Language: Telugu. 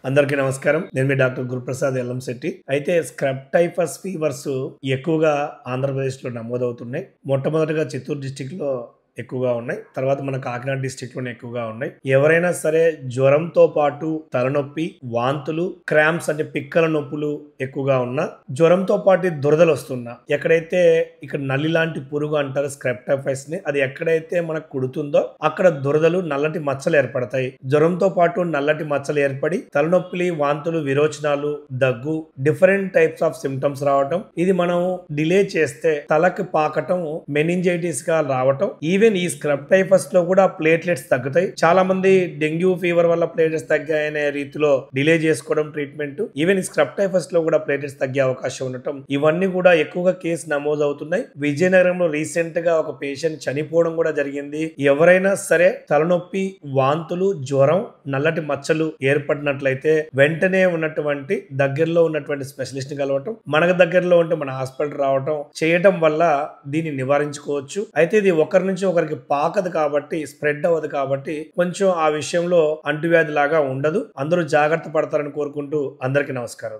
అందరికీ నమస్కారం. నేను మీ డాక్టర్ గురుప్రసాద్ ఎల్లంశెట్టి. అయితే స్క్రబ్ టైఫస్ ఫీవర్స్ ఎక్కువగా ఆంధ్రప్రదేశ్‌లో నమోదవుతున్నాయి. మొట్టమొదటిగా చిత్తూరు డిస్ట్రిక్ట్‌లో ఎక్కువగా ఉన్నాయి. తర్వాత మన కాకినాడ డిస్ట్రిక్ట్‌లోనే ఎక్కువగా ఉన్నాయి. ఎవరైనా సరే జ్వరంతో పాటు తలనొప్పి, వాంతులు, క్రాంప్స్ అంటే పిక్కల నొప్పులు ఎక్కువగా ఉన్నా, జ్వరంతో పాటు దురదలొస్తున్నా, ఎక్కడైతే ఇక్కడ నల్లి లాంటి పురుగు అంటారు స్క్రబ్ టైఫస్‌ని, అది ఎక్కడైతే మనకు కుడుతుందో అక్కడ దురదలు, నల్లటి మచ్చలు ఏర్పడతాయి. జ్వరంతో పాటు నల్లటి మచ్చలు ఏర్పడి తలనొప్పి, వాంతులు, విరోచనాలు, దగ్గు, డిఫరెంట్ టైప్స్ ఆఫ్ సిమ్టమ్స్ రావటం, ఇది మనం డిలే చేస్తే తలకి పాకటం, మెనింజైటిస్ గా రావటం, ఈవెన్ ఈ స్క్రబ్ టైఫస్ లో కూడా ప్లేట్లెట్స్ తగ్గుతాయి. చాలా మంది డెంగ్యూ ఫీవర్ వల్ల ప్లేట్లెట్స్ తగ్గాయనే రీతిలో డిలే చేసుకోవడం ట్రీట్మెంట్. ఈవెన్ ఈ స్క్రబ్ టైఫస్ లో కూడా ప్లేట్లెట్స్ తగ్గే అవకాశం ఉండటం, ఇవన్నీ కూడా ఎక్కువగా కేసు నమోదు అవుతున్నాయి. విజయనగరంలో రీసెంట్ గా ఒక పేషెంట్ చనిపోవడం కూడా జరిగింది. ఎవరైనా సరే తలనొప్పి, వాంతులు, జ్వరం, నల్లటి మచ్చలు ఏర్పడినట్లయితే వెంటనే ఉన్నటువంటి దగ్గరలో ఉన్నటువంటి స్పెషలిస్ట్ ని కలవటం, మనకు దగ్గరలో ఉంటే మన హాస్పిటల్ రావటం చేయటం వల్ల దీన్ని నివారించుకోవచ్చు. అయితే ఇది ఒకరి నుంచి ఒకరికి పాకదు కాబట్టి, స్ప్రెడ్ అవ్వదు కాబట్టి కొంచెం ఆ విషయంలో అంటువ్యాధి లాగా ఉండదు. అందరూ జాగ్రత్త పడతారని కోరుకుంటూ అందరికీ నమస్కారం.